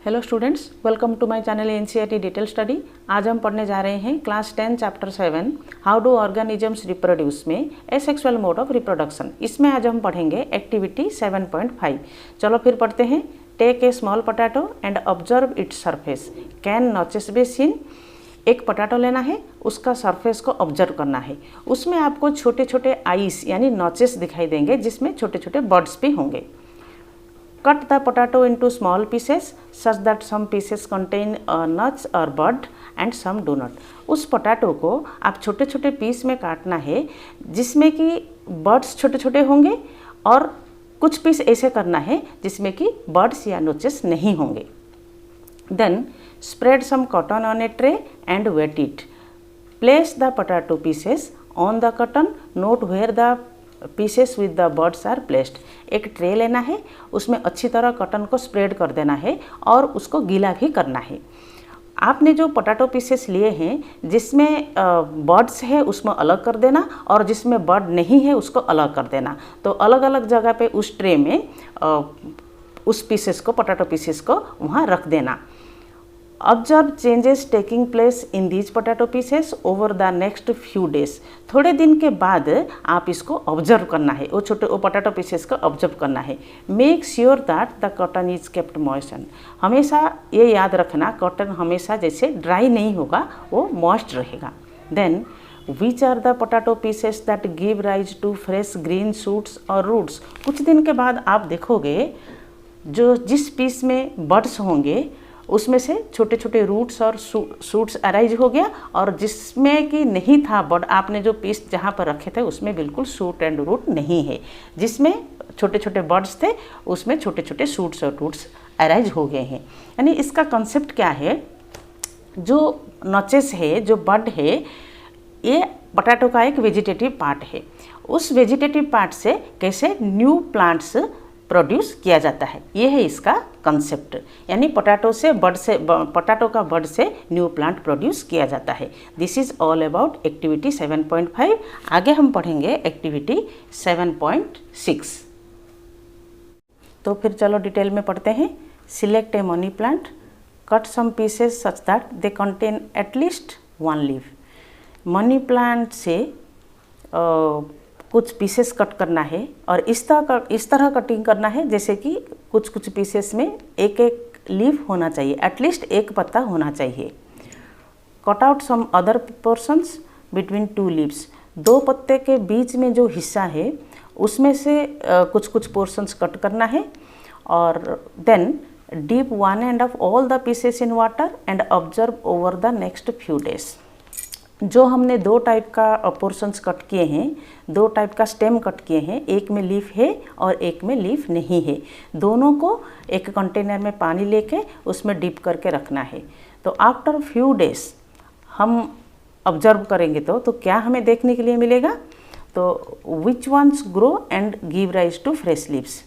Hello students, welcome to my channel NCERT detail study. आज हम पढ़ने जा रहे हैं class 10 chapter 7 how do organisms reproduce में एसेक्सुअल मोड ऑफ रिप्रोडक्शन। इसमें आज हम पढ़ेंगे एक्टिविटी 7.5। चलो फिर पढ़ते हैं। Take a small potato and observe its surface, can notches be seen. एक पोटैटो लेना है, उसका सरफेस को ऑब्जर्व करना है। उसमें आपको छोटे छोटे आइस यानी नॉचेस दिखाई देंगे जिसमें छोटे छोटे बर्ड्स भी होंगे। Cut the potato into small pieces such that some pieces contain nuts or bud and some do not। उस पोटैटो को आप छोटे छोटे पीस में काटना है जिसमें कि बर्ड्स छोटे छोटे होंगे और कुछ पीस ऐसे करना है जिसमें कि बर्ड्स या नोचेस नहीं होंगे। Then spread some cotton on a tray and wet it। Place the potato pieces on the cotton, note where the pieces with the buds are placed. एक ट्रे लेना है, उसमें अच्छी तरह कॉटन को स्प्रेड कर देना है और उसको गीला भी करना है। आपने जो पोटैटो पीसेस लिए हैं जिसमें बर्ड्स है उसमें अलग कर देना और जिसमें बर्ड नहीं है उसको अलग कर देना। तो अलग अलग जगह पे उस ट्रे में उस पीसेस को, पोटैटो पीसेस को वहाँ रख देना। Observe changes taking place in these potato pieces over the next few days. थोड़े दिन के बाद आप इसको ऑब्जर्व करना है, वो पोटैटो पीसेस को ऑब्जर्व करना है। Make sure that the cotton is kept moisture. हमेशा ये याद रखना, कॉटन हमेशा जैसे ड्राई नहीं होगा, वो मॉइस्ट रहेगा। Then which are the potato pieces that give rise to fresh green shoots और रूट्स। कुछ दिन के बाद आप देखोगे जो जिस पीस में बड्स होंगे उसमें से छोटे छोटे रूट्स और शूट्स अराइज हो गया, और जिसमें कि नहीं था बड, आपने जो पीस जहाँ पर रखे थे उसमें बिल्कुल शूट एंड रूट नहीं है। जिसमें छोटे छोटे बर्ड्स थे उसमें छोटे छोटे शूट्स और रूट्स अराइज हो गए हैं। यानी इसका कंसेप्ट क्या है, जो नॉचेस है, जो बड है, ये पोटैटो का एक वेजिटेटिव पार्ट है। उस वेजिटेटिव पार्ट से कैसे न्यू प्लांट्स प्रोड्यूस किया जाता है, ये है इसका कंसेप्ट। यानी पोटैटो का बड से न्यू प्लांट प्रोड्यूस किया जाता है। This is all about activity 7.5। आगे हम पढ़ेंगे एक्टिविटी 7.6। तो फिर चलो डिटेल में पढ़ते हैं। Select a money plant, cut some pieces such that they contain at least 1 leaf. Money plant से कुछ पीसेस कट करना है और इस तरह कटिंग करना है जैसे कि कुछ कुछ पीसेस में एक एक लीफ होना चाहिए, एटलीस्ट एक पत्ता होना चाहिए। Cut out some other portions between 2 leaves. 2 पत्ते के बीच में जो हिस्सा है उसमें से कुछ कुछ पोर्शंस कट करना है। और then deep 1 end of all the pieces in water and observe over the next few days। जो हमने 2 टाइप का पोर्शंस कट किए हैं, 2 टाइप का स्टेम कट किए हैं, एक में लीफ है और एक में लीफ नहीं है, दोनों को एक कंटेनर में पानी लेके उसमें डिप करके रखना है। तो आफ्टर फ्यू डेज हम ऑब्जर्व करेंगे तो क्या हमें देखने के लिए मिलेगा, तो which ones grow and give rise to fresh leaves.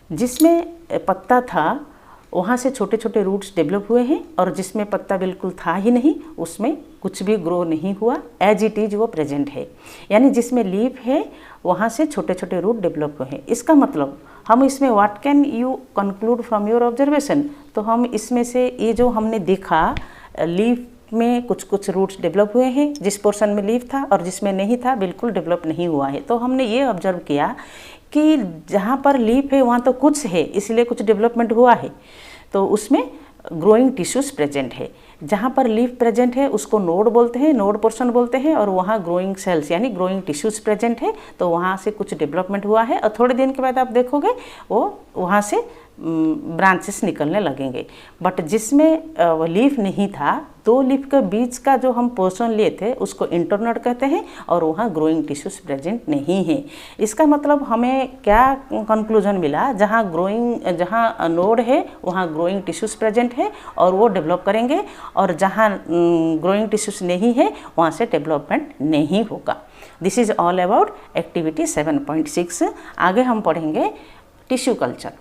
जिसमें पत्ता था वहाँ से छोटे छोटे रूट्स डेवलप हुए हैं और जिसमें पत्ता बिल्कुल था ही नहीं उसमें कुछ भी ग्रो नहीं हुआ, एज इट इज़ वो प्रेजेंट है। यानी जिसमें लीफ है वहाँ से छोटे छोटे रूट डेवलप हुए हैं। इसका मतलब हम इसमें what can you conclude from your observation, तो हम इसमें से ये जो हमने देखा लीफ में कुछ कुछ रूट्स डेवलप हुए हैं, जिस पोर्शन में लीफ था और जिसमें नहीं था बिल्कुल डेवलप नहीं हुआ है। तो हमने ये ऑब्जर्व किया कि जहाँ पर लीफ है वहाँ तो कुछ है, इसलिए कुछ डेवलपमेंट हुआ है, तो उसमें ग्रोइंग टिश्यूज प्रेजेंट है। जहाँ पर लीफ प्रेजेंट है उसको नोड बोलते हैं, नोड पोर्शन बोलते हैं, और वहाँ ग्रोइंग सेल्स यानी ग्रोइंग टिश्यूज प्रेजेंट है, तो वहाँ से कुछ डेवलपमेंट हुआ है। और थोड़े दिन के बाद आप देखोगे वो वहाँ से ब्रांचेस निकलने लगेंगे। बट जिसमें लीफ नहीं था, 2 लीफ के बीच का जो हम पोर्शन लिए थे उसको इंटरनोड कहते हैं और वहाँ ग्रोइंग टिश्यूज प्रेजेंट नहीं है। इसका मतलब हमें क्या कंक्लूजन मिला, जहाँ नोड है वहाँ ग्रोइंग टिश्यूज प्रेजेंट है और वो डेवलप करेंगे, और जहाँ ग्रोइंग टिश्यूज नहीं है वहाँ से डेवलपमेंट नहीं होगा। This is all about activity 7.6। आगे हम पढ़ेंगे टिश्यू कल्चर।